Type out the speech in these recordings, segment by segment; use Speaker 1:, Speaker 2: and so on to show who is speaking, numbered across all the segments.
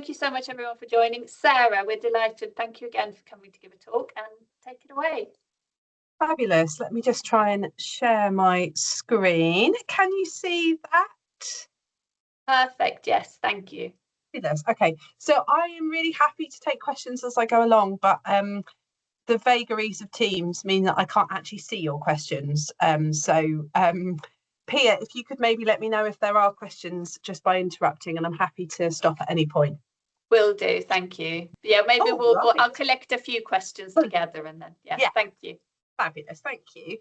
Speaker 1: thank you so much, everyone, for joining. Sarah, we're delighted. Thank you again for coming to give a talk, and take it away.
Speaker 2: Fabulous. Let me just try and share my screen. Can you see that?
Speaker 1: Perfect. Yes, thank you.
Speaker 2: Fabulous. Okay, so I am really happy to take questions as I go along, but the vagaries of Teams mean that I can't actually see your questions. Pia, if you could maybe let me know if there are questions just by interrupting, and I'm happy to stop at any point.
Speaker 1: Will do. Thank you. Yeah, maybe I'll collect a few questions together, and then yeah. Thank you.
Speaker 2: Fabulous. Thank you.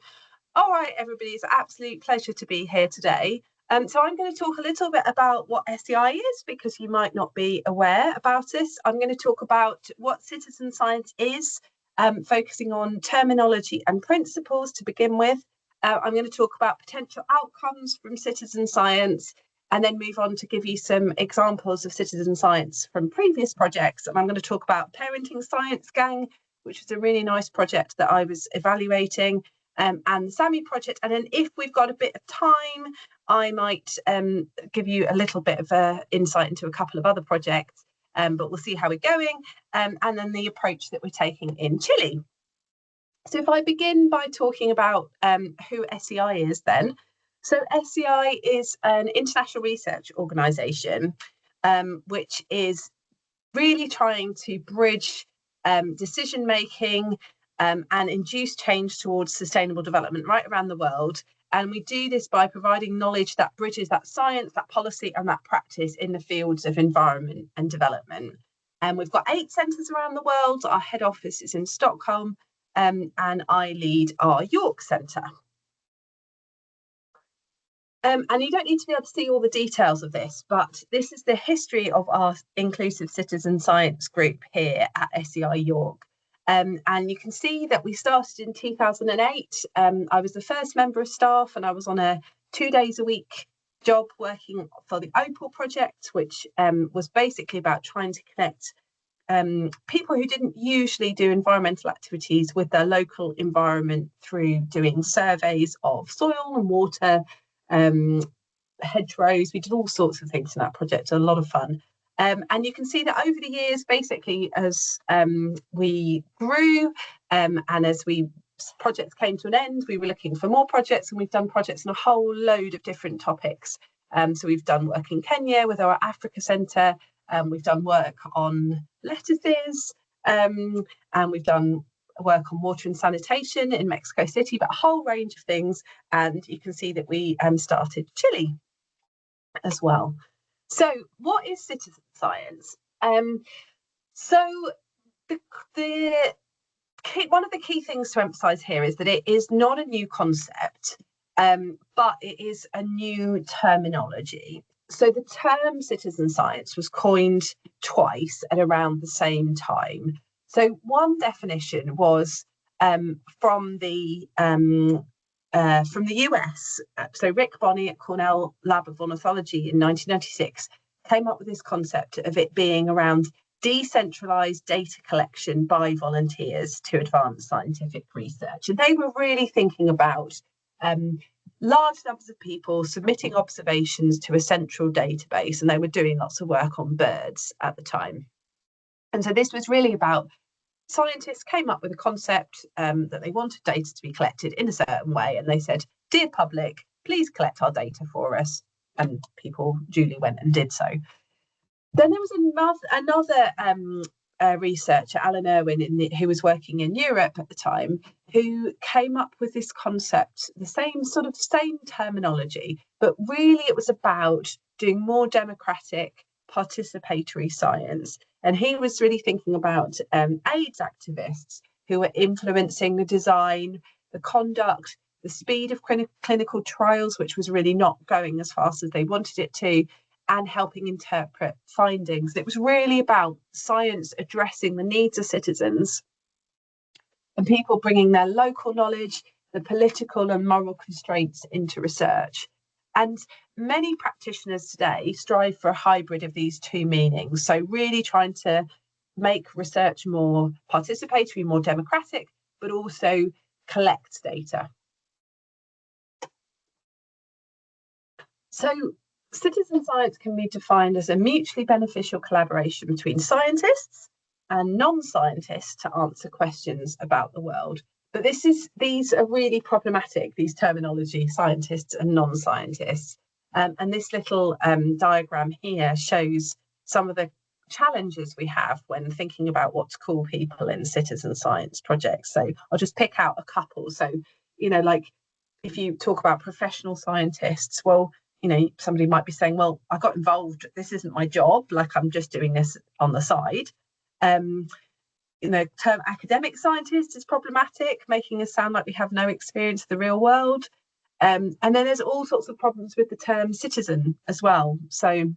Speaker 2: All right, everybody, it's an absolute pleasure to be here today. So I'm going to talk a little bit about what SEI is, because you might not be aware about this. I'm going to talk about what citizen science is, focusing on terminology and principles to begin with. I'm going to talk about potential outcomes from citizen science, and then move on to give you some examples of citizen science from previous projects. And I'm going to talk about Parenting Science Gang, which was a really nice project that I was evaluating, and the SAMI project. And then if we've got a bit of time, I might give you a little bit of insight into a couple of other projects, but we'll see how we're going, and then the approach that we're taking in Chile. So if I begin by talking about who SEI is then. So SEI is an international research organisation, which is really trying to bridge decision making and induce change towards sustainable development right around the world. And we do this by providing knowledge that bridges that science, that policy, and that practice in the fields of environment and development. And we've got 8 centres around the world. Our head office is in Stockholm, and I lead our York Centre. And you don't need to be able to see all the details of this, but this is the history of our Inclusive Citizen Science group here at SEI York. And you can see that we started in 2008. I was the first member of staff, and I was on a 2 days a week job working for the Opal project, which was basically about trying to connect people who didn't usually do environmental activities with their local environment through doing surveys of soil and water, hedgerows. We did all sorts of things in that project, a lot of fun. And you can see that over the years, basically, as we grew and as projects came to an end, we were looking for more projects, and we've done projects on a whole load of different topics. So we've done work in Kenya with our Africa Centre, we've done work on lettuces, and we've done work on water and sanitation in Mexico City, but a whole range of things. And you can see that we started Chile as well. So what is citizen science? So one of the key things to emphasize here is that it is not a new concept, but it is a new terminology. So the term citizen science was coined twice at around the same time. So one definition was from the US. So Rick Bonney at Cornell Lab of Ornithology in 1996 came up with this concept of it being around decentralized data collection by volunteers to advance scientific research. And they were really thinking about large numbers of people submitting observations to a central database, and they were doing lots of work on birds at the time. And so this was really about scientists came up with a concept that they wanted data to be collected in a certain way, and they said, "Dear public, please collect our data for us," and people duly went and did so. Then there was another researcher, Alan Irwin, who was working in Europe at the time, who came up with this concept, the same terminology, but really it was about doing more democratic, participatory science. And he was really thinking about AIDS activists who were influencing the design, the conduct, the speed of clinical trials, which was really not going as fast as they wanted it to, and helping interpret findings. It was really about science addressing the needs of citizens and people bringing their local knowledge, the political and moral constraints into research. And many practitioners today strive for a hybrid of these two meanings. So really trying to make research more participatory, more democratic, but also collect data. So citizen science can be defined as a mutually beneficial collaboration between scientists and non-scientists to answer questions about the world. But these are really problematic, these terminology, scientists and non-scientists. And this little diagram here shows some of the challenges we have when thinking about what to call people in citizen science projects. So I'll just pick out a couple. So, you know, like if you talk about professional scientists, well, you know, somebody might be saying, well, I got involved, this isn't my job, like I'm just doing this on the side. You know, term academic scientist is problematic, making us sound like we have no experience of the real world. And then there's all sorts of problems with the term citizen as well. So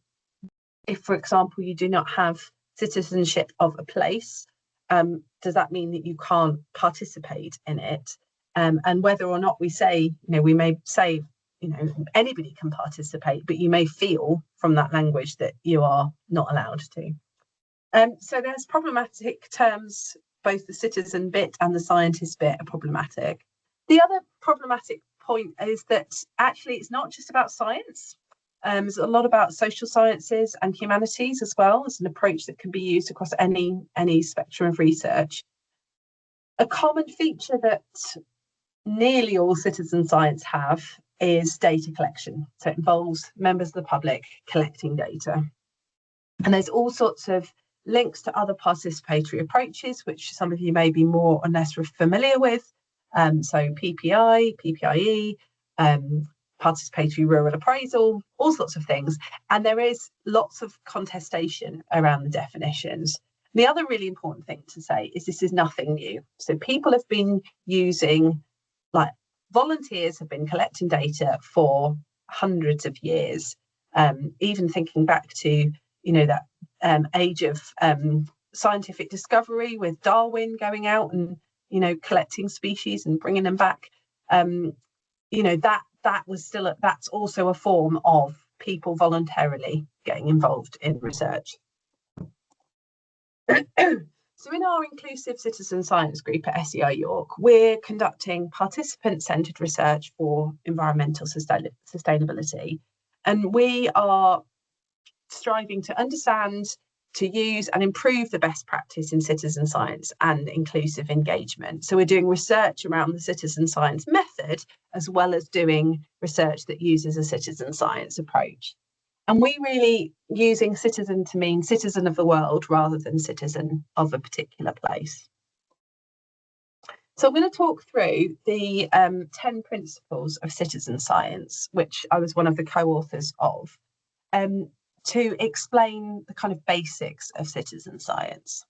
Speaker 2: if, for example, you do not have citizenship of a place, does that mean that you can't participate in it? And whether or not we say, you know, we may say, you know, anybody can participate, but you may feel from that language that you are not allowed to. So there's problematic terms, both the citizen bit and the scientist bit are problematic. The other problematic point is that actually it's not just about science. There's a lot about social sciences and humanities as well as an approach that can be used across any spectrum of research. A common feature that nearly all citizen science have is data collection. So it involves members of the public collecting data. And there's all sorts of links to other participatory approaches, which some of you may be more or less familiar with. So PPI, PPIE, participatory rural appraisal, all sorts of things. And there is lots of contestation around the definitions. The other really important thing to say is this is nothing new. So people have been using, like volunteers have been collecting data for hundreds of years, even thinking back to, you know, that age of scientific discovery with Darwin going out and, you know, collecting species and bringing them back. You know, that was still, that's also a form of people voluntarily getting involved in research. So in our inclusive citizen science group at SEI York, we're conducting participant-centred research for environmental sustainability. And we are striving to understand, to use and improve the best practice in citizen science and inclusive engagement. So we're doing research around the citizen science method, as well as doing research that uses a citizen science approach. And we really using citizen to mean citizen of the world rather than citizen of a particular place. So I'm going to talk through the 10 principles of citizen science, which I was one of the co-authors of, to explain the kind of basics of citizen science.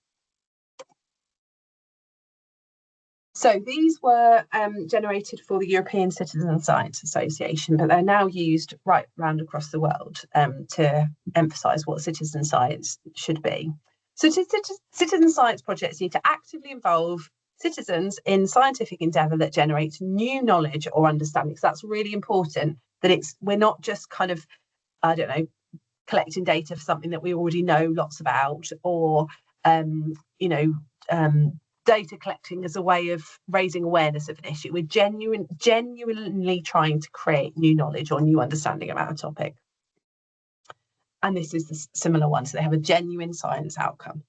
Speaker 2: So these were generated for the European Citizen Science Association, but they're now used right round across the world to emphasise what citizen science should be. So citizen science projects need to actively involve citizens in scientific endeavour that generates new knowledge or understanding. So that's really important, that we're not just kind of, I don't know, collecting data for something that we already know lots about, or you know, data collecting as a way of raising awareness of an issue. We're genuinely trying to create new knowledge or new understanding about a topic. And this is the similar one, so they have a genuine science outcome.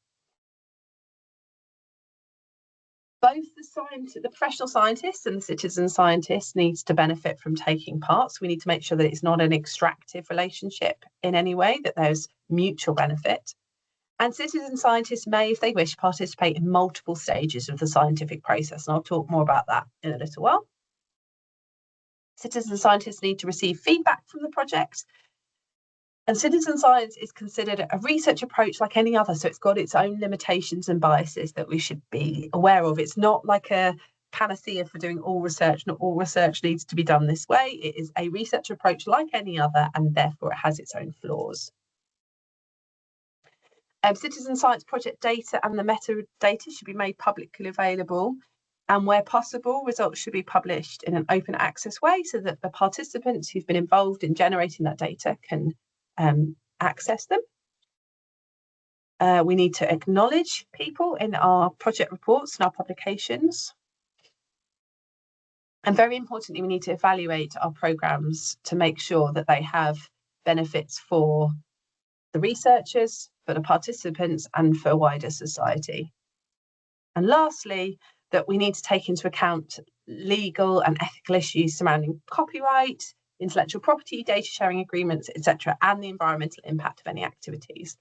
Speaker 2: Both the professional scientists and the citizen scientists needs to benefit from taking part. So we need to make sure that it's not an extractive relationship in any way, that there's mutual benefit. And citizen scientists may, if they wish, participate in multiple stages of the scientific process. And I'll talk more about that in a little while. Citizen scientists need to receive feedback from the project. And citizen science is considered a research approach like any other. So it's got its own limitations and biases that we should be aware of. It's not like a panacea for doing all research. Not all research needs to be done this way. It is a research approach like any other, and therefore it has its own flaws. Citizen science project data and the metadata should be made publicly available, and where possible, results should be published in an open access way so that the participants who've been involved in generating that data can access them. We need to acknowledge people in our project reports and our publications. And very importantly, we need to evaluate our programmes to make sure that they have benefits for the researchers, for the participants, and for wider society. And lastly, that we need to take into account legal and ethical issues surrounding copyright, intellectual property, data sharing agreements, etc., and the environmental impact of any activities.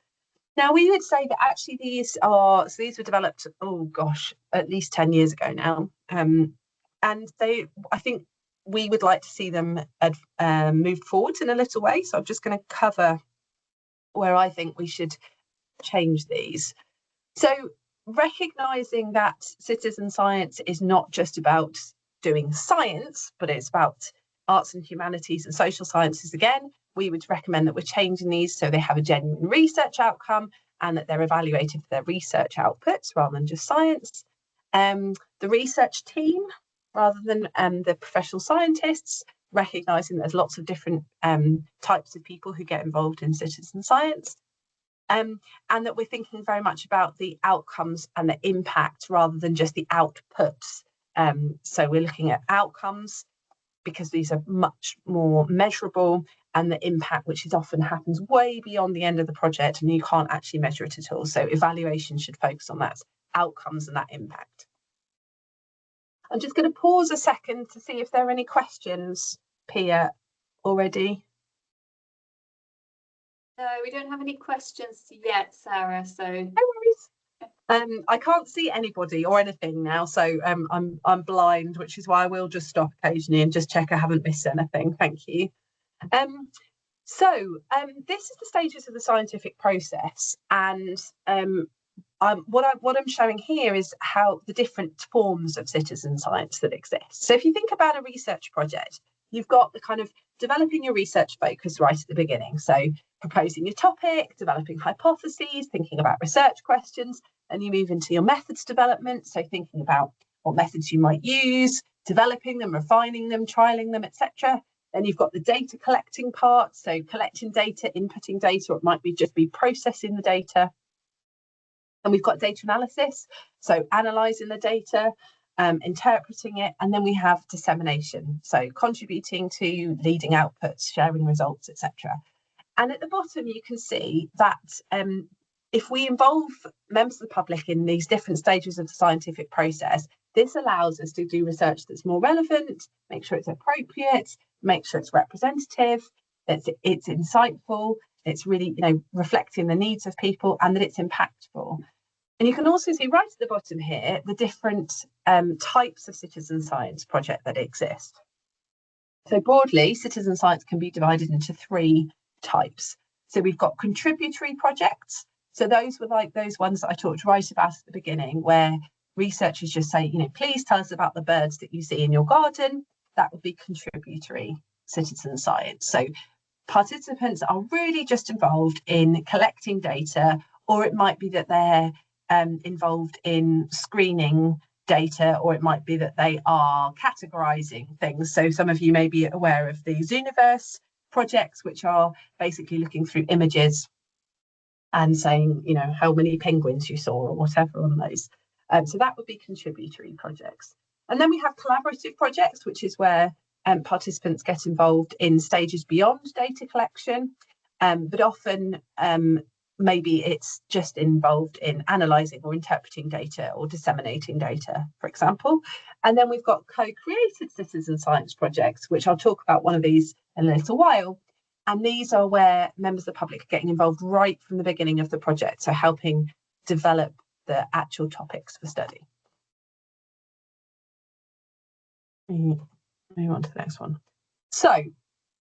Speaker 2: Now, we would say that actually these were developed, oh gosh, at least 10 years ago now. And I think we would like to see them move forward in a little way. So I'm just going to cover where I think we should change these. So recognising that citizen science is not just about doing science, but it's about arts and humanities and social sciences again, we would recommend that we're changing these so they have a genuine research outcome and that they're evaluated for their research outputs rather than just science. The research team, rather than the professional scientists, recognising there's lots of different types of people who get involved in citizen science. And that we're thinking very much about the outcomes and the impact rather than just the outputs. So we're looking at outcomes because these are much more measurable, and the impact, which is often happens way beyond the end of the project and you can't actually measure it at all. So evaluation should focus on that outcomes and that impact. I'm just going to pause a second to see if there are any questions, Pia, already.
Speaker 1: No, we don't have any questions yet, Sarah, so
Speaker 2: no worries. I can't see anybody or anything now, so I'm blind, which is why I will just stop occasionally and just check I haven't missed anything. Thank you. This is the stages of the scientific process, and what I'm showing here is how the different forms of citizen science that exist. So if you think about a research project, you've got the kind of developing your research focus right at the beginning. So proposing your topic, developing hypotheses, thinking about research questions, and you move into your methods development. So thinking about what methods you might use, developing them, refining them, trialing them, etc. Then you've got the data collecting part. So collecting data, inputting data, or it might be just be processing the data. And we've got data analysis. So analysing the data, interpreting it, and then we have dissemination, so contributing to leading outputs, sharing results, etc. And at the bottom you can see that if we involve members of the public in these different stages of the scientific process, this allows us to do research that's more relevant, make sure it's appropriate, make sure it's representative, that it's insightful, it's really reflecting the needs of people, and that it's impactful. And you can also see right at the bottom here the different types of citizen science project that exist. So broadly, citizen science can be divided into 3 types. So we've got contributory projects. So those were like those ones that I talked right about at the beginning, where researchers just say, please tell us about the birds that you see in your garden. That would be contributory citizen science. So participants are really just involved in collecting data, or it might be that they're involved in screening data, or it might be that they are categorizing things. So some of you may be aware of the Zooniverse projects, which are basically looking through images and saying, how many penguins you saw or whatever on those. So that would be contributory projects. And then we have collaborative projects, which is where participants get involved in stages beyond data collection, but often maybe it's just involved in analysing or interpreting data or disseminating data, for example. And then we've got co-created citizen science projects, which I'll talk about one of these in a little while. And these are where members of the public are getting involved right from the beginning of the project, so helping develop the actual topics for study. Move on to the next one. So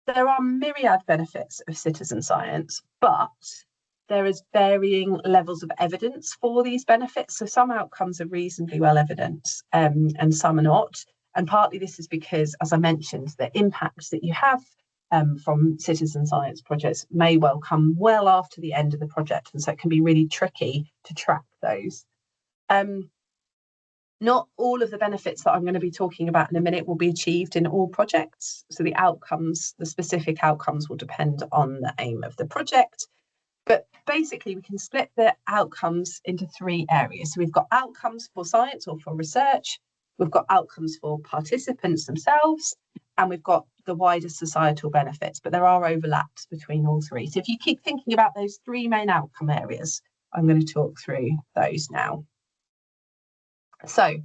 Speaker 2: there are myriad benefits of citizen science, but there is varying levels of evidence for these benefits. So some outcomes are reasonably well evidenced and some are not. And partly this is because, as I mentioned, the impacts that you have from citizen science projects may well come well after the end of the project. And so it can be really tricky to track those. Not all of the benefits that I'm going to be talking about in a minute will be achieved in all projects. So the outcomes, the specific outcomes, will depend on the aim of the project. But basically, we can split the outcomes into 3 areas. So we've got outcomes for science or for research, we've got outcomes for participants themselves, and we've got the wider societal benefits, but there are overlaps between all three. So if you keep thinking about those three main outcome areas, I'm going to talk through those now. So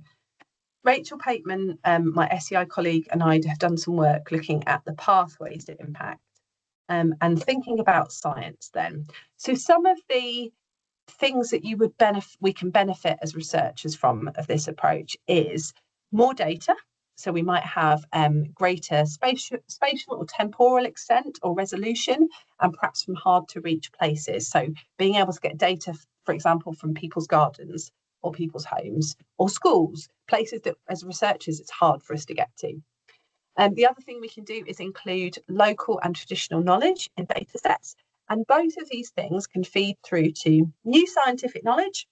Speaker 2: Rachel Pateman, my SEI colleague, and I have done some work looking at the pathways to impact and thinking about science then. So some of the things that we can benefit as researchers from of this approach is more data. So we might have greater spatial or temporal extent or resolution, and perhaps from hard to reach places. So being able to get data, for example, from people's gardens or people's homes or schools, places that as researchers it's hard for us to get to. The other thing we can do is include local and traditional knowledge in data sets. And both of these things can feed through to new scientific knowledge,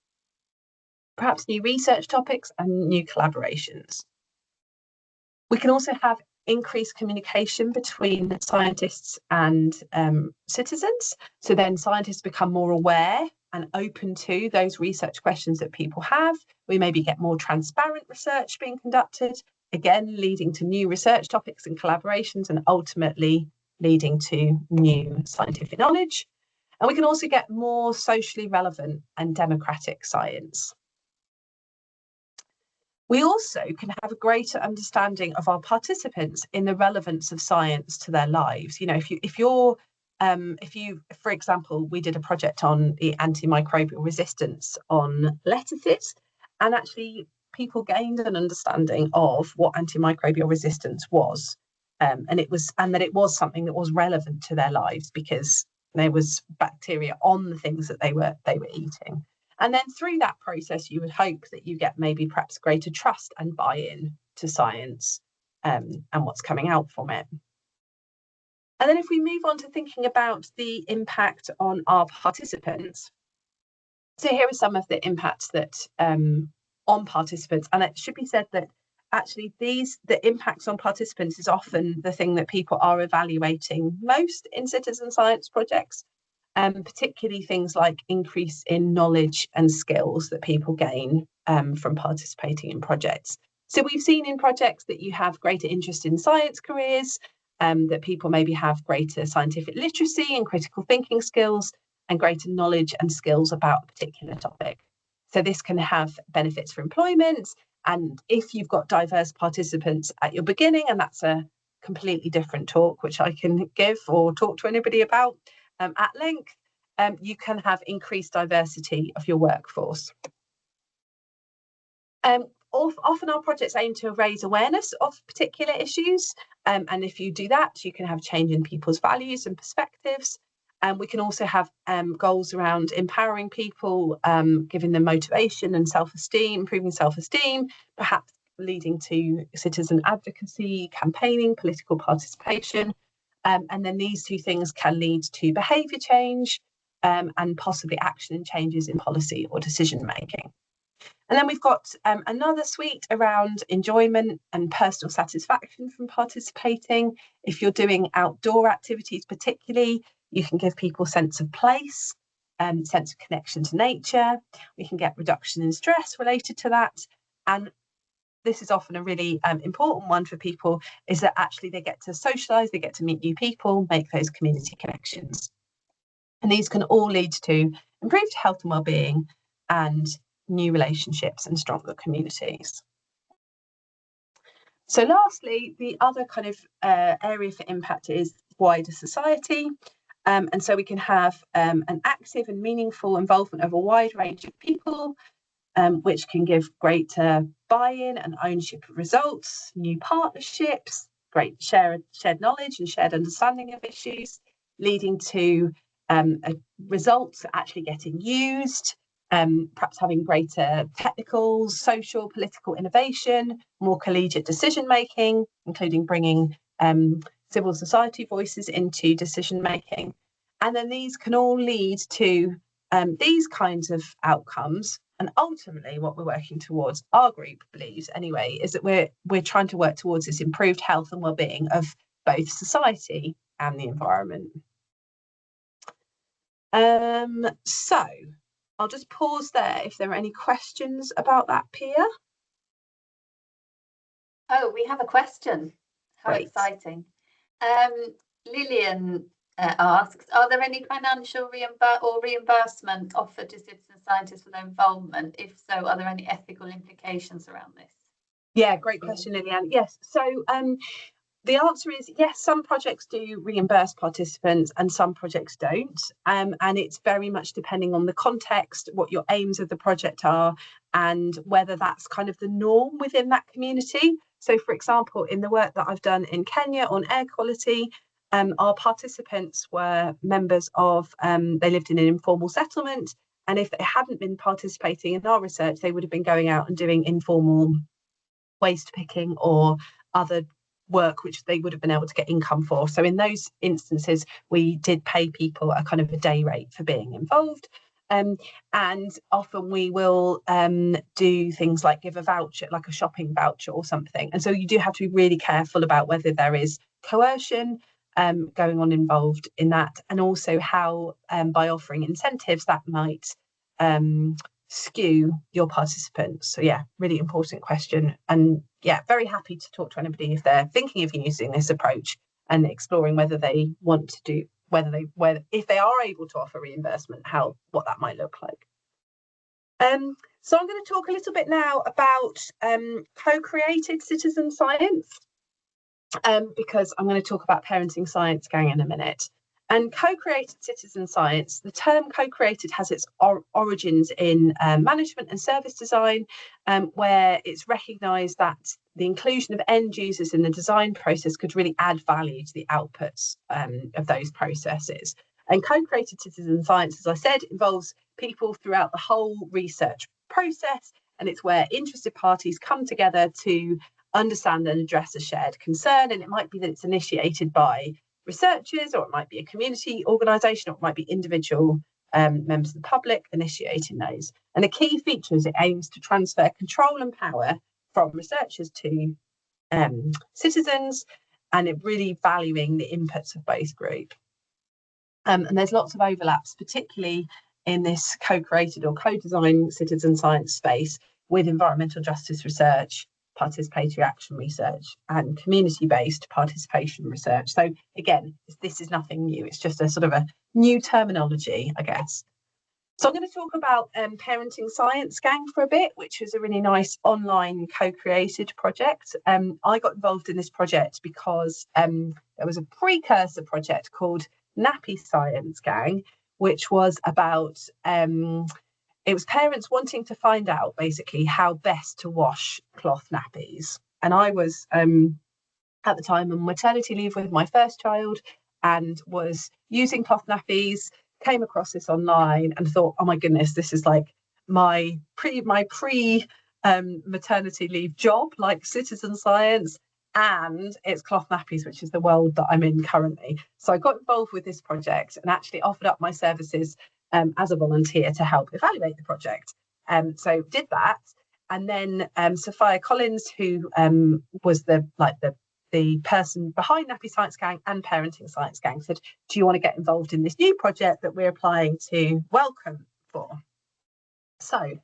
Speaker 2: perhaps new research topics and new collaborations. We can also have increased communication between scientists and citizens. So then scientists become more aware and open to those research questions that people have. We maybe get more transparent research being conducted, again, leading to new research topics and collaborations, and ultimately leading to new scientific knowledge. And we can also get more socially relevant and democratic science. We also can have a greater understanding of our participants in the relevance of science to their lives. You know, if you, for example, we did a project on the antimicrobial resistance on lettuces, and actually people gained an understanding of what antimicrobial resistance was, and that it was something that was relevant to their lives because there was bacteria on the things that they were eating. And then through that process, you would hope that you get maybe perhaps greater trust and buy-in to science and what's coming out from it. And then if we move on to thinking about the impact on our participants, so here are some of the impacts that on participants, and it should be said that actually the impacts on participants is often the thing that people are evaluating most in citizen science projects. Particularly things like increase in knowledge and skills that people gain from participating in projects. So we've seen in projects that you have greater interest in science careers, that people maybe have greater scientific literacy and critical thinking skills, and greater knowledge and skills about a particular topic. So this can have benefits for employment, and if you've got diverse participants at your beginning, and that's a completely different talk which I can give or talk to anybody about at length, you can have increased diversity of your workforce. Often our projects aim to raise awareness of particular issues, and if you do that, you can have change in people's values and perspectives. And we can also have goals around empowering people, giving them motivation and self-esteem, improving self-esteem, perhaps leading to citizen advocacy, campaigning, political participation. And then these two things can lead to behaviour change and possibly action and changes in policy or decision making. And then we've got another suite around enjoyment and personal satisfaction from participating. If you're doing outdoor activities particularly, you can give people a sense of place, sense of connection to nature. We can get reduction in stress related to that. And this is often a really important one for people, is that actually they get to socialise, they get to meet new people, make those community connections. And these can all lead to improved health and well-being and new relationships and stronger communities. So lastly, the other kind of area for impact is wider society. And so we can have an active and meaningful involvement of a wide range of people, which can give greater buy-in and ownership of results, new partnerships, great shared knowledge and shared understanding of issues, leading to results actually getting used, perhaps having greater technical, social, political innovation, more collegiate decision making, including bringing civil society voices into decision making. And then these can all lead to these kinds of outcomes. And ultimately what we're working towards, our group believes anyway, is that we're trying to work towards this improved health and well-being of both society and the environment. So I'll just pause there if there are any questions about that, Pia.
Speaker 1: Oh, we have a question. How
Speaker 2: Great.
Speaker 1: Exciting. Lillian asks, are there any financial reimbursement offered to citizen scientists for their involvement? If so, are there any ethical implications around this?
Speaker 2: Yeah, great question, Lillian. Yes, so the answer is yes, some projects do reimburse participants and some projects don't. And it's very much depending on the context, what your aims of the project are, and whether that's kind of the norm within that community. So, for example, in the work that I've done in Kenya on air quality, our participants were members of, they lived in an informal settlement. And if they hadn't been participating in our research, they would have been going out and doing informal waste picking or other work which they would have been able to get income for. So in those instances, we did pay people a kind of a day rate for being involved. And often we will do things like give a voucher, like a shopping voucher or something. And so you do have to be really careful about whether there is coercion going on involved in that, and also how by offering incentives that might skew your participants. So yeah, really important question. And yeah, very happy to talk to anybody if they're thinking of using this approach and exploring whether they want to do, if they are able to offer reimbursement, what that might look like. So I'm going to talk a little bit now about co-created citizen science, because I'm going to talk about Parenting Science Gang in a minute. And co-created citizen science, the term co-created has its origins in management and service design, where it's recognised that the inclusion of end users in the design process could really add value to the outputs of those processes. And co-created citizen science, as I said, involves people throughout the whole research process, and it's where interested parties come together to understand and address a shared concern. And it might be that it's initiated by researchers, or it might be a community organisation, or it might be individual members of the public initiating those. And a key feature is it aims to transfer control and power from researchers to citizens, and it really valuing the inputs of both groups. And there's lots of overlaps, particularly in this co-created or co-designed citizen science space, with environmental justice research, participatory action research, and community-based participation research. So again, this is nothing new. It's just a sort of a new terminology, I guess. So I'm going to talk about Parenting Science Gang for a bit, which is a really nice online co-created project. I got involved in this project because there was a precursor project called Nappy Science Gang, which was about it was parents wanting to find out basically how best to wash cloth nappies. And I was at the time on maternity leave with my first child and was using cloth nappies, came across this online and thought, oh my goodness, this is like my pre maternity leave job, like citizen science, and it's cloth nappies, which is the world that I'm in currently. So I got involved with this project and actually offered up my services as a volunteer to help evaluate the project. So did that, and then Sophia Collins, who was the person behind Nappy Science Gang and Parenting Science Gang, said, do you want to get involved in this new project that we're applying to Wellcome for? So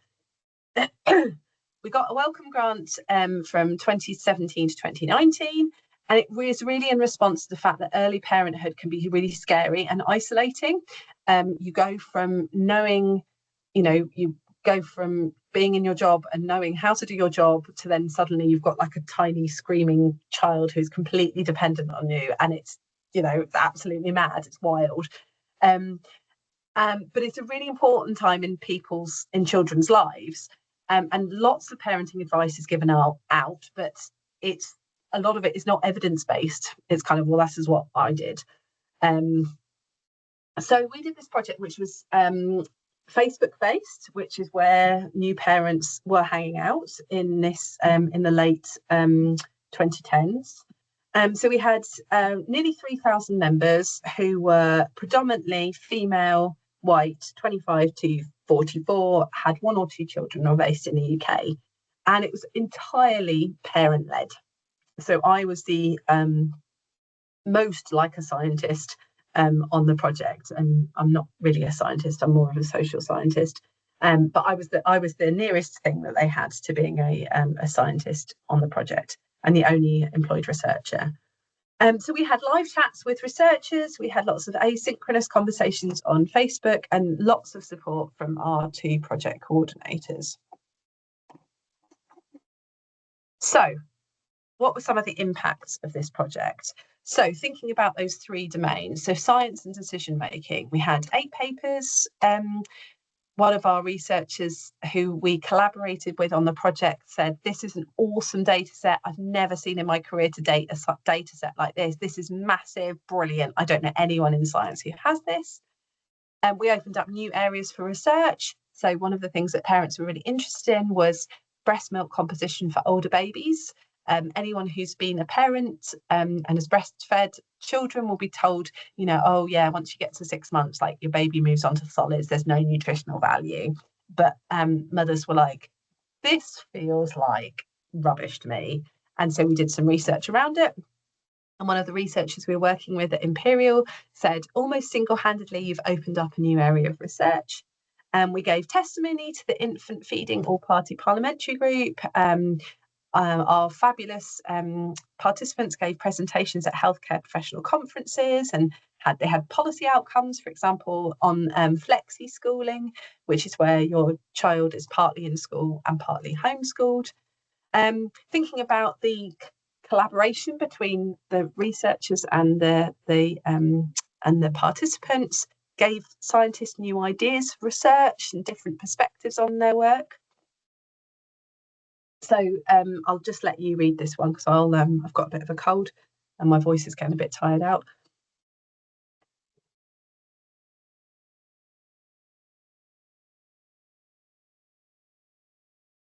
Speaker 2: we got a Wellcome grant from 2017 to 2019, and it was really in response to the fact that early parenthood can be really scary and isolating. You go from knowing, you go from being in your job and knowing how to do your job to then suddenly you've got like a tiny screaming child who's completely dependent on you, and it's it's absolutely mad, it's wild. But it's a really important time in children's lives, and lots of parenting advice is given out, but a lot of it is not evidence-based. It's kind of, well, this is what I did. So we did this project, which was Facebook-based, which is where new parents were hanging out in the late 2010s. So we had nearly 3,000 members who were predominantly female, white, 25 to 44, had one or two children, were based in the UK, and it was entirely parent-led. So I was the most like a scientist on the project, and I'm not really a scientist, I'm more of a social scientist, but I was the nearest thing that they had to being a scientist on the project, and the only employed researcher. So we had live chats with researchers, we had lots of asynchronous conversations on Facebook, and lots of support from our 2 project coordinators. So what were some of the impacts of this project? So thinking about those 3 domains, so science and decision making, we had 8 papers. One of our researchers who we collaborated with on the project said, this is an awesome data set. I've never seen in my career to date a data set like this. This is massive, brilliant. I don't know anyone in science who has this. And we opened up new areas for research. So one of the things that parents were really interested in was breast milk composition for older babies. Anyone who's been a parent and has breastfed children will be told, you know, oh yeah, once you get to 6 months, like your baby moves on to solids, there's no nutritional value. But mothers were like, this feels like rubbish to me. And so we did some research around it. And one of the researchers we were working with at Imperial said, almost single-handedly, you've opened up a new area of research. And we gave testimony to the Infant Feeding All-Party Parliamentary Group. Our fabulous participants gave presentations at healthcare professional conferences, and they had policy outcomes, for example, on flexi schooling, which is where your child is partly in school and partly homeschooled. Thinking about the collaboration between the researchers and the participants gave scientists new ideas for research and different perspectives on their work. So I'll just let you read this one because I've got a bit of a cold and my voice is getting a bit tired out.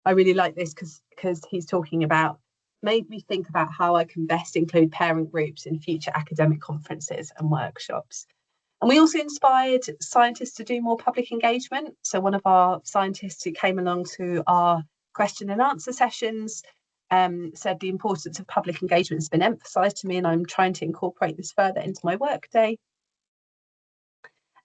Speaker 2: I really like this because he's talking about, made me think about how I can best include parent groups in future academic conferences and workshops. And we also inspired scientists to do more public engagement. So one of our scientists who came along to our question and answer sessions said the importance of public engagement has been emphasised to me, and I'm trying to incorporate this further into my workday.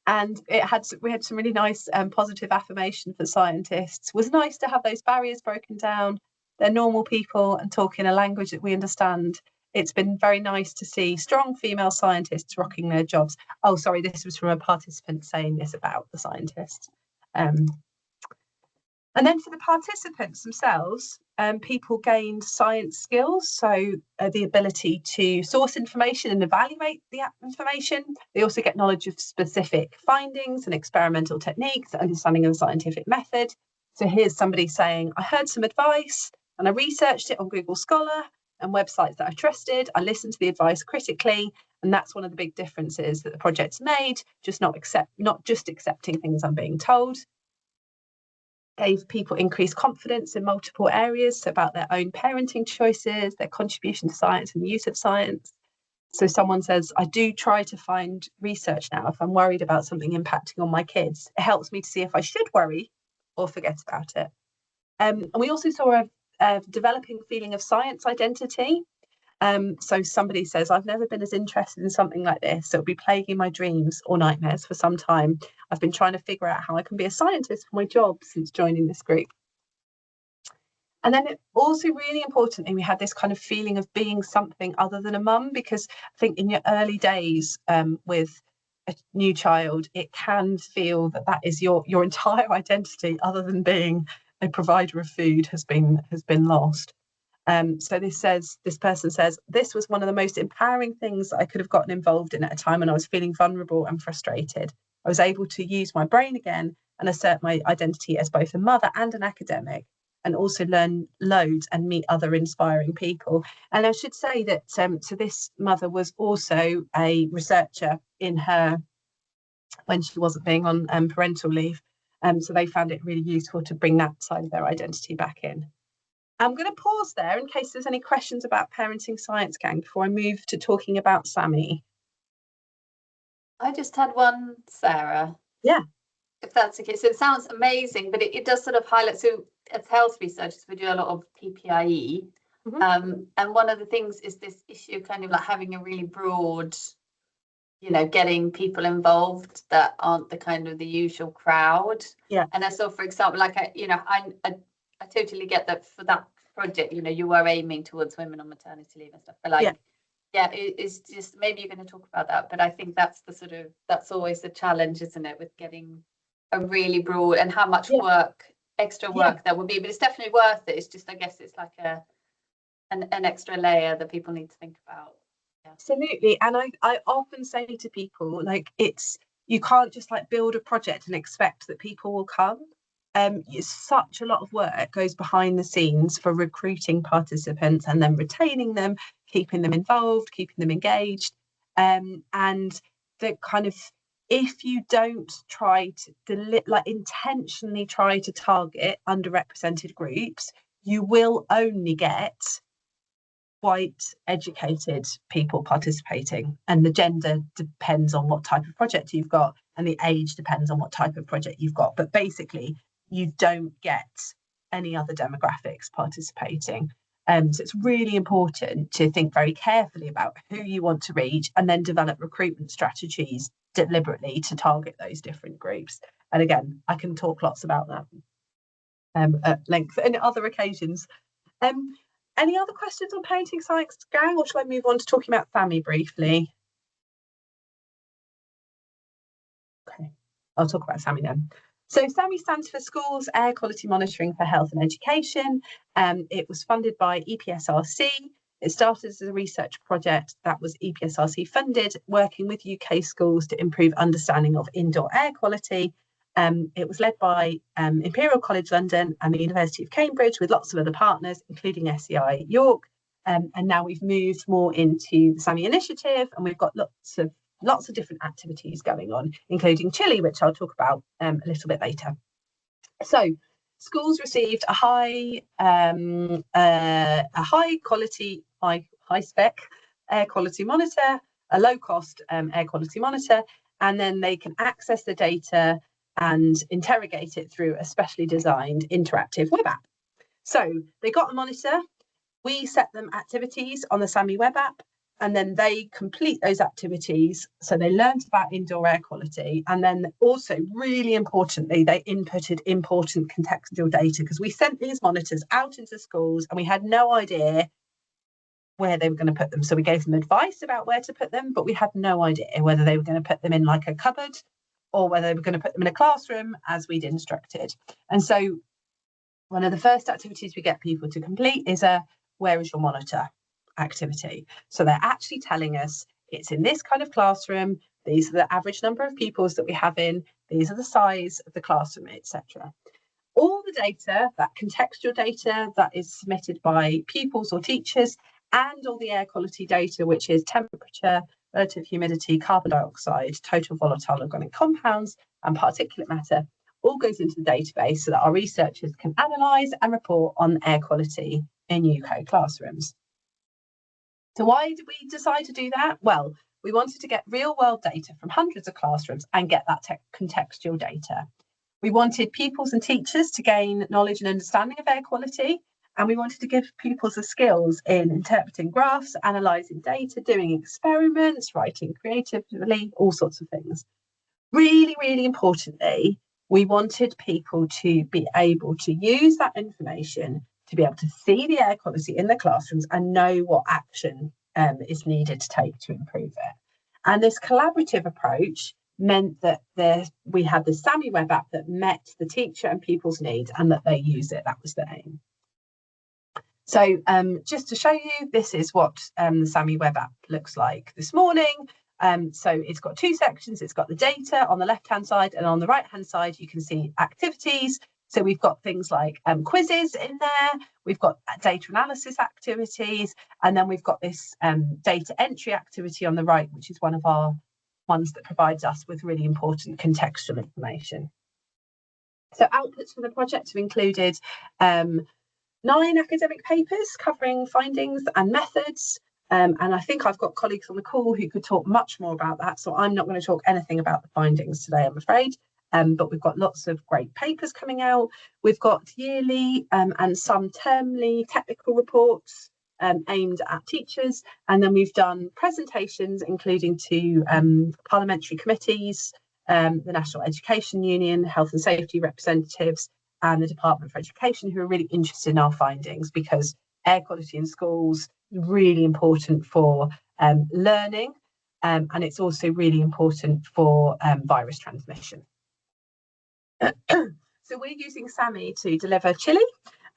Speaker 2: And we had some really nice positive affirmation for scientists. It was nice to have those barriers broken down. They're normal people and talk in a language that we understand. It's been very nice to see strong female scientists rocking their jobs. Oh, sorry, this was from a participant saying this about the scientists. And then for the participants themselves, people gained science skills, so the ability to source information and evaluate the information. They also get knowledge of specific findings and experimental techniques, understanding of the scientific method. So here's somebody saying, I heard some advice and I researched it on Google Scholar and websites that I trusted. I listened to the advice critically, and that's one of the big differences that the project's made, not just accepting things I'm being told. Gave people increased confidence in multiple areas, so about their own parenting choices, their contribution to science and the use of science. So someone says, I do try to find research now if I'm worried about something impacting on my kids. It helps me to see if I should worry or forget about it. And we also saw a developing feeling of science identity. So somebody says, I've never been as interested in something like this. It'll be plaguing my dreams or nightmares for some time. I've been trying to figure out how I can be a scientist for my job since joining this group. And then also really importantly, we had this kind of feeling of being something other than a mum, because I think in your early days with a new child, it can feel that is your entire identity other than being a provider of food has been lost. So this person says, this was one of the most empowering things that I could have gotten involved in at a time when I was feeling vulnerable and frustrated. I was able to use my brain again and assert my identity as both a mother and an academic, and also learn loads and meet other inspiring people. And I should say that so this mother was also a researcher when she wasn't being on parental leave. So they found it really useful to bring that side of their identity back in. I'm going to pause there in case there's any questions about Parenting Science Gang before I move to talking about SAMI.
Speaker 1: I just had one, Sarah.
Speaker 2: Yeah.
Speaker 1: If that's okay. So it sounds amazing, but it does sort of highlight, so as health researchers, we do a lot of PPIE. Mm-hmm. And one of the things is this issue kind of like having a really broad, getting people involved that aren't the kind of the usual crowd.
Speaker 2: Yeah.
Speaker 1: And I saw, for example, like, I totally get that for that project, you were aiming towards women on maternity leave and stuff, but like, yeah, it's just, maybe you're going to talk about that, but I think that's that's always the challenge, isn't it, with getting a really broad, and how much extra work that would be, but it's definitely worth it. It's just, I guess it's like an extra layer that people need to think about. Yeah.
Speaker 2: Absolutely. And I often say to people, like, you can't just like build a project and expect that people will come. Such a lot of work goes behind the scenes for recruiting participants and then retaining them, keeping them involved, keeping them engaged. And the kind of, if you don't try to intentionally try to target underrepresented groups, you will only get white educated people participating, and the gender depends on what type of project you've got, and the age depends on what type of project you've got, but basically you don't get any other demographics participating. So it's really important to think very carefully about who you want to reach, and then develop recruitment strategies deliberately to target those different groups. And again, I can talk lots about that at length and other occasions. Any other questions on parenting science, gang, or shall I move on to talking about SAMI briefly? Okay, I'll talk about SAMI then. So SAMI stands for Schools Air Quality Monitoring for Health and Education. It was funded by EPSRC. It started as a research project that was EPSRC funded, working with UK schools to improve understanding of indoor air quality. It was led by Imperial College London and the University of Cambridge, with lots of other partners, including SEI York. And now we've moved more into the SAMI initiative, and we've got lots of different activities going on, including Chile, which I'll talk about a little bit later. So schools received a high quality, high spec air quality monitor, a low cost air quality monitor, and then they can access the data and interrogate it through a specially designed interactive web app. So they got a monitor, we set them activities on the SAMI web app, and then they complete those activities. So they learned about indoor air quality, and then also, really importantly, they inputted important contextual data, because we sent these monitors out into schools and we had no idea where they were going to put them. So we gave them advice about where to put them, but we had no idea whether they were going to put them in like a cupboard or whether they were going to put them in a classroom as we'd instructed. And so one of the first activities we get people to complete is a "where is your monitor" activity. So they're actually telling us it's in this kind of classroom, these are the average number of pupils that we have in, these are the size of the classroom, etc. All the data, that contextual data that is submitted by pupils or teachers, and all the air quality data, which is temperature, relative humidity, carbon dioxide, total volatile organic compounds, and particulate matter, all goes into the database so that our researchers can analyse and report on air quality in UK classrooms. So why did we decide to do that? Well, we wanted to get real world data from hundreds of classrooms and get that contextual data. We wanted pupils and teachers to gain knowledge and understanding of air quality, and we wanted to give pupils the skills in interpreting graphs, analysing data, doing experiments, writing creatively, all sorts of things. Really, really importantly, we wanted people to be able to use that information to be able to see the air quality in the classrooms and know what action is needed to take to improve it. And this collaborative approach meant that we had the SAMI web app that met the teacher and pupils' needs, and that they use it. That was the aim. So just to show you, this is what the SAMI web app looks like this morning. So it's got two sections. It's got the data on the left-hand side, and on the right-hand side, you can see activities. So we've got things like quizzes in there. We've got data analysis activities, and then we've got this data entry activity on the right, which is one of our ones that provides us with really important contextual information. So outputs from the project have included 9 academic papers covering findings and methods. And I think I've got colleagues on the call who could talk much more about that. So I'm not going to talk anything about the findings today, I'm afraid. But we've got lots of great papers coming out. We've got yearly and some termly technical reports aimed at teachers. And then we've done presentations, including to parliamentary committees, the National Education Union, health and safety representatives, and the Department for Education, who are really interested in our findings, because air quality in schools really important for learning, and it's also really important for virus transmission. So we're using SAMI to deliver Chile,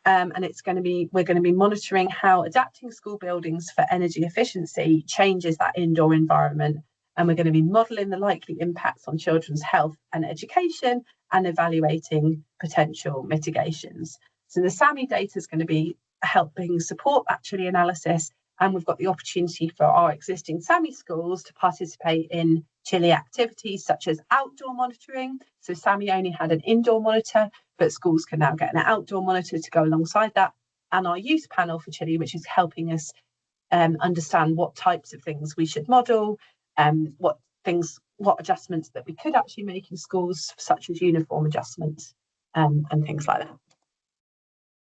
Speaker 2: and we're going to be monitoring how adapting school buildings for energy efficiency changes that indoor environment, and we're going to be modelling the likely impacts on children's health and education and evaluating potential mitigations. So the SAMI data is going to be helping support that Chile analysis, and we've got the opportunity for our existing SAMI schools to participate in Chile activities such as outdoor monitoring. So SAMI only had an indoor monitor, but schools can now get an outdoor monitor to go alongside that. And our youth panel for Chile, which is helping us understand what types of things we should model, what adjustments that we could actually make in schools, such as uniform adjustments and things like that.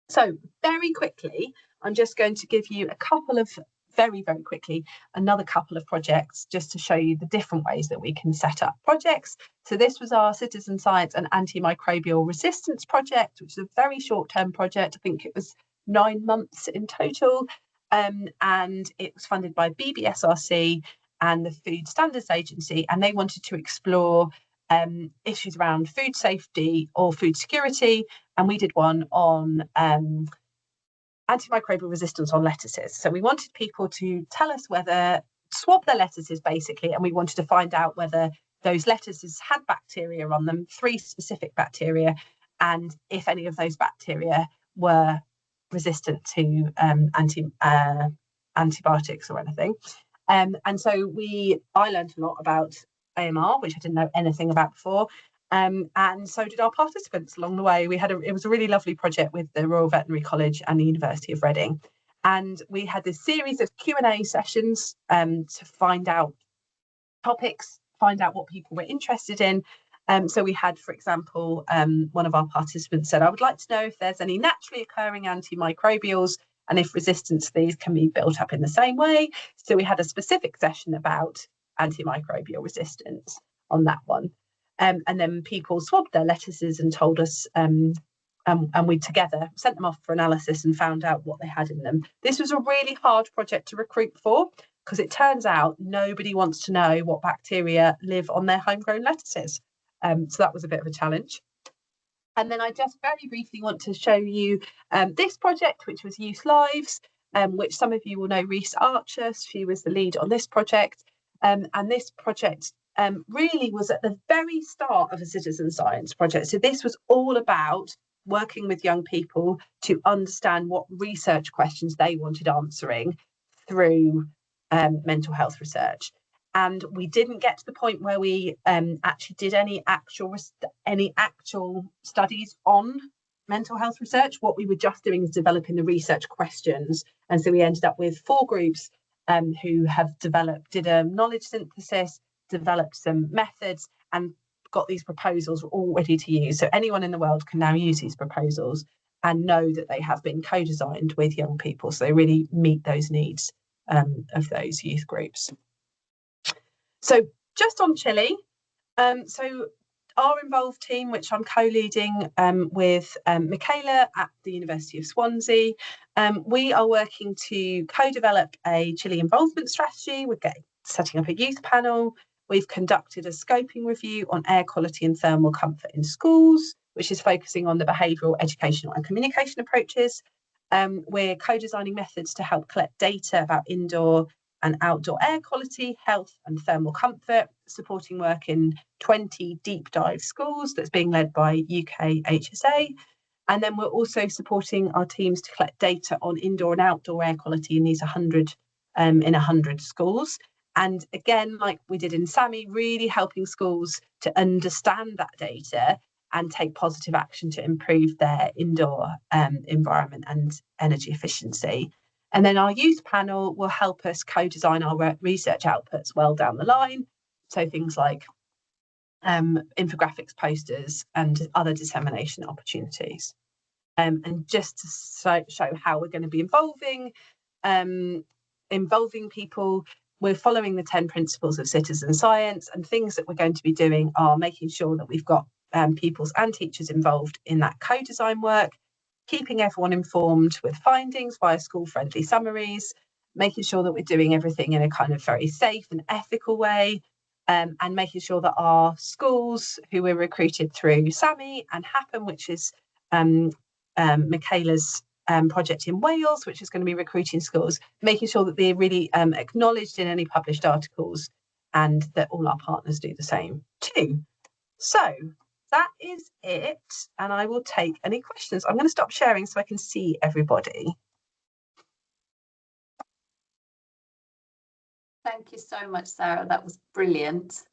Speaker 2: So very quickly, I'm just going to give you another couple of projects just to show you the different ways that we can set up projects. So this was our citizen science and antimicrobial resistance project, which is a very short-term project. I think it was 9 months in total, and it was funded by BBSRC and the Food Standards Agency, and they wanted to explore issues around food safety or food security, and we did one on antimicrobial resistance on lettuces. So we wanted people to tell us swab their lettuces basically, and we wanted to find out whether those lettuces had bacteria on them, 3 specific bacteria, and if any of those bacteria were resistant to antibiotics or anything. And so I learned a lot about AMR, which I didn't know anything about before. And so did our participants along the way. It was a really lovely project with the Royal Veterinary College and the University of Reading. And we had this series of Q&A sessions to find out topics, find out what people were interested in. So we had, for example, one of our participants said, I would like to know if there's any naturally occurring antimicrobials and if resistance to these can be built up in the same way. So we had a specific session about antimicrobial resistance on that one. And then people swabbed their lettuces and told us, and we together sent them off for analysis and found out what they had in them. This was a really hard project to recruit for, because it turns out nobody wants to know what bacteria live on their homegrown lettuces. So that was a bit of a challenge. And then I just very briefly want to show you this project, which was Youth Lives, which some of you will know Reese Archer. She was the lead on this project. And this project really was at the very start of a citizen science project. So this was all about working with young people to understand what research questions they wanted answering through mental health research. And we didn't get to the point where we actually did any actual studies on mental health research. What we were just doing is developing the research questions. And so we ended up with 4 groups who did a knowledge synthesis, developed some methods, and got these proposals all ready to use. So anyone in the world can now use these proposals and know that they have been co-designed with young people. So they really meet those needs of those youth groups. So just on Chile, so our involved team, which I'm co-leading with Michaela at the University of Swansea, we are working to co-develop a Chile involvement strategy. We're setting up a youth panel. We've conducted a scoping review on air quality and thermal comfort in schools, which is focusing on the behavioural, educational and communication approaches. We're co-designing methods to help collect data about indoor and outdoor air quality, health and thermal comfort, supporting work in 20 deep dive schools that's being led by UK HSA. And then we're also supporting our teams to collect data on indoor and outdoor air quality in these 100 schools. And again, like we did in SAMI, really helping schools to understand that data and take positive action to improve their indoor environment and energy efficiency. And then our youth panel will help us co-design our research outputs well down the line. So things like infographics, posters, and other dissemination opportunities. And just to show how we're going to be involving people, we're following the 10 principles of citizen science, and things that we're going to be doing are making sure that we've got pupils and teachers involved in that co-design work, keeping everyone informed with findings via school-friendly summaries, making sure that we're doing everything in a kind of very safe and ethical way, and making sure that our schools, who were recruited through SAMI and Happen, which is Michaela's project in Wales, which is going to be recruiting schools, making sure that they're really acknowledged in any published articles, and that all our partners do the same too. So that is it, and I will take any questions. I'm going to stop sharing so I can see everybody.
Speaker 1: Thank you so much, Sarah. That was brilliant.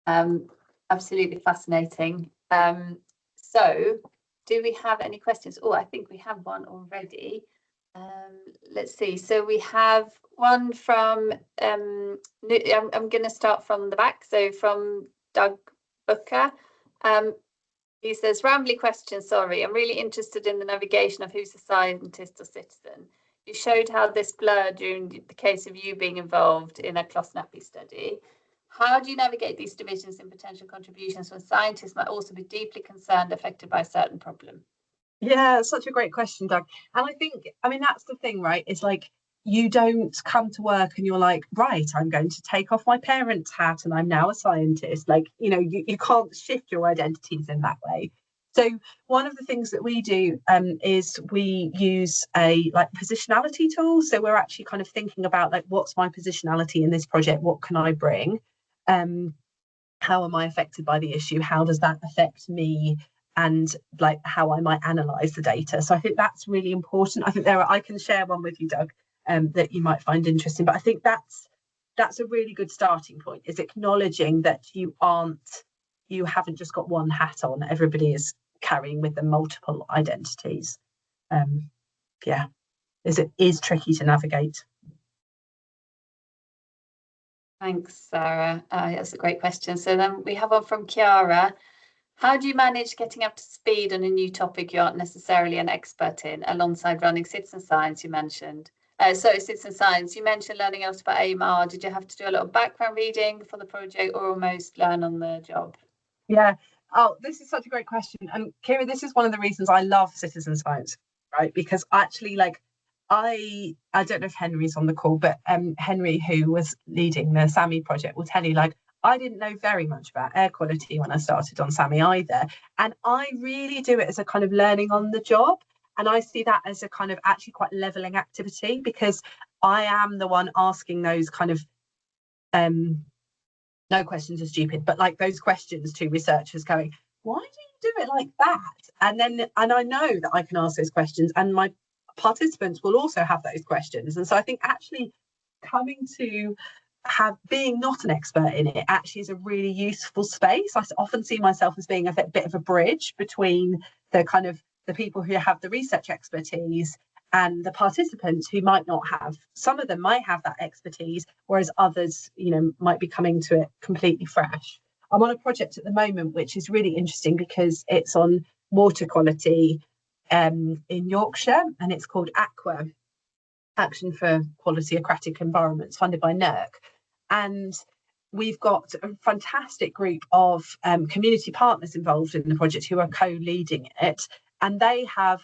Speaker 1: Absolutely fascinating. So do we have any questions? Oh, I think we have one already. Let's see. So we have one from, I'm going to start from the back. So from Doug Booker. He says, rambly question, sorry. I'm really interested in the navigation of who's a scientist or citizen. You showed how this blurred during the case of you being involved in a CLOS-NAPI study. How do you navigate these divisions in potential contributions when scientists might also be deeply concerned, affected by a certain problem?
Speaker 2: Yeah, such a great question, Doug. And I think, I mean, that's the thing, right? It's like, you don't come to work and you're like, right, I'm going to take off my parent's hat and I'm now a scientist. Like, you know, you can't shift your identities in that way. So one of the things that we do is we use a positionality tool. So we're actually kind of thinking about like, what's my positionality in this project? What can I bring? How am I affected by the issue? How does that affect me? And like how I might analyze the data. So I think that's really important. I think I can share one with you, Doug, that you might find interesting. But I think that's a really good starting point, is acknowledging that you haven't just got one hat on. Everybody is carrying with them multiple identities. Yeah, it is tricky to navigate.
Speaker 1: Thanks, Sarah. That's a great question. So then we have one from Chiara. How do you manage getting up to speed on a new topic you aren't necessarily an expert in, alongside running citizen science you mentioned? Citizen science, you mentioned learning else about AMR. Did you have to do a lot of background reading for the project or almost learn on the job?
Speaker 2: Yeah. Oh, this is such a great question. And Kira, this is one of the reasons I love citizen science, right? Because actually, like, I don't know if Henry's on the call, but Henry, who was leading the SAMI project, will tell you, like, I didn't know very much about air quality when I started on SAMI either. And I really do it as a kind of learning on the job. And I see that as a kind of actually quite leveling activity, because I am the one asking those kind of, no questions are stupid, but like those questions to researchers going, why do you do it like that? And I know that I can ask those questions, and my participants will also have those questions. And so I think actually coming to being not an expert in it actually is a really useful space. I often see myself as being a bit of a bridge between the kind of the people who have the research expertise and the participants who might not have. Some of them might have that expertise, whereas others, you know, might be coming to it completely fresh. I'm on a project at the moment which is really interesting because it's on water quality in Yorkshire, and it's called Aqua, Action for Quality Aquatic Environments, funded by NERC. And we've got a fantastic group of community partners involved in the project who are co-leading it, and they have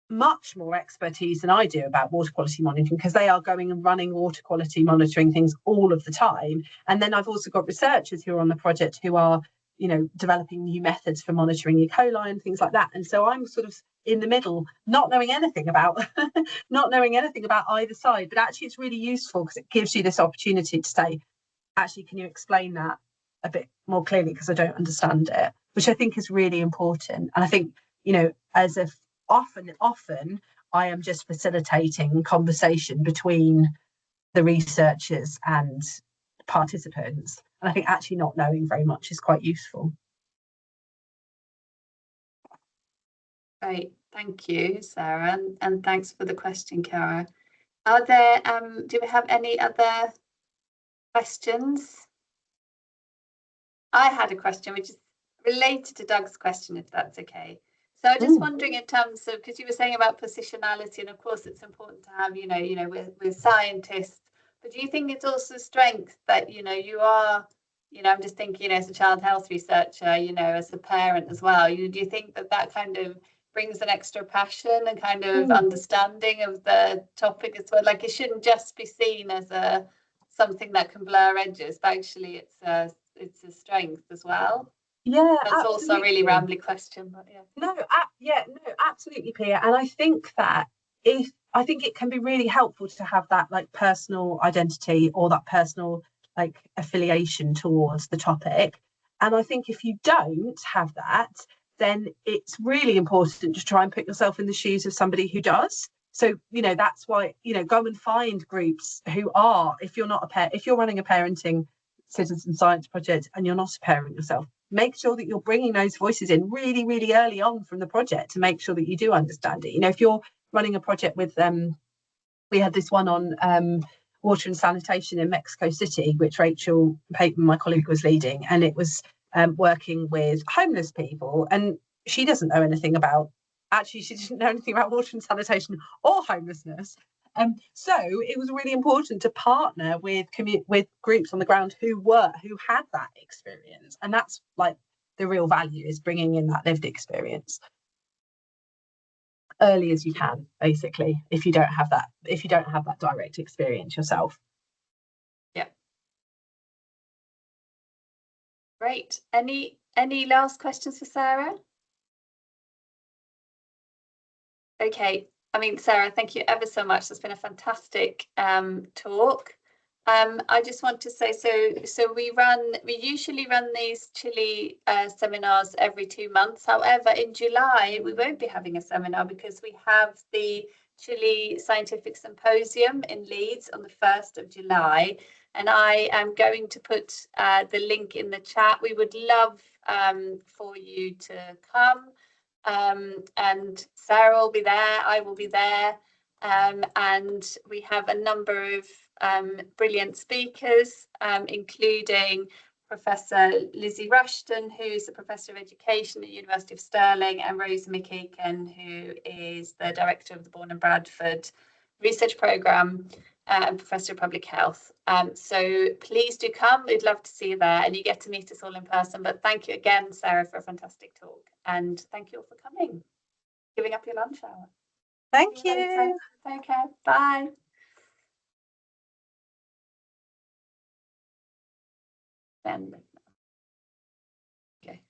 Speaker 2: much more expertise than I do about water quality monitoring, because they are going and running water quality monitoring things all of the time. And then I've also got researchers who are on the project who are, you know, developing new methods for monitoring E. coli and things like that. And so I'm sort of in the middle, not knowing anything about either side, but actually it's really useful because it gives you this opportunity to say, actually, can you explain that a bit more clearly, because I don't understand it, which I think is really important. And I think, you know, as if often I am just facilitating conversation between the researchers and participants. And I think actually not knowing very much is quite useful.
Speaker 1: Great, thank you, Sarah, and thanks for the question, Cara. Are there, do we have any other questions? I had a question which is related to Doug's question, if that's okay. So I'm just wondering, in terms of, because you were saying about positionality, and of course it's important to have, you know, with scientists, but do you think it's also strength that, you know, you are, you know, I'm just thinking, you know, as a child health researcher, you know, as a parent as well, do you think that kind of brings an extra passion and kind of understanding of the topic as well. Like it shouldn't just be seen as something that can blur edges, but actually it's a strength as well.
Speaker 2: Yeah,
Speaker 1: that's
Speaker 2: absolutely.
Speaker 1: also a really rambly question, but yeah.
Speaker 2: No, absolutely, Pia. And I think that I think it can be really helpful to have that like personal identity or that personal like affiliation towards the topic. And I think if you don't have that, then it's really important to try and put yourself in the shoes of somebody who does. So, you know, that's why, you know, go and find groups who are, if you're running a parenting citizen science project and you're not a parent yourself, make sure that you're bringing those voices in really, really early on from the project to make sure that you do understand it. You know, if you're running a project with, we had this one on water and sanitation in Mexico City, which Rachel Payton, my colleague, was leading, and it was working with homeless people, and she doesn't know anything about, actually she didn't know anything about water and sanitation or homelessness. So it was really important to partner with groups on the ground who had that experience, and that's like the real value, is bringing in that lived experience early as you can, basically, if you don't have that direct experience yourself.
Speaker 1: Yeah. Great. Any last questions for Sarah? Okay. I mean, Sarah, thank you ever so much. It's been a fantastic talk. I just want to say, so we usually run these Chile seminars every 2 months. However, in July, we won't be having a seminar because we have the Chile Scientific Symposium in Leeds on the 1st of July. And I am going to put the link in the chat. We would love for you to come. And Sarah will be there, I will be there, and we have a number of brilliant speakers, including Professor Lizzie Rushton, who's a Professor of Education at the University of Stirling, and Rosa McEachen, who is the Director of the Bourne and Bradford Research Programme and Professor of Public Health. So please do come. We'd love to see you there, and you get to meet us all in person. But thank you again, Sarah, for a fantastic talk, and thank you all for coming, giving up your lunch hour.
Speaker 2: Thank you.
Speaker 1: Take care. Bye. Okay.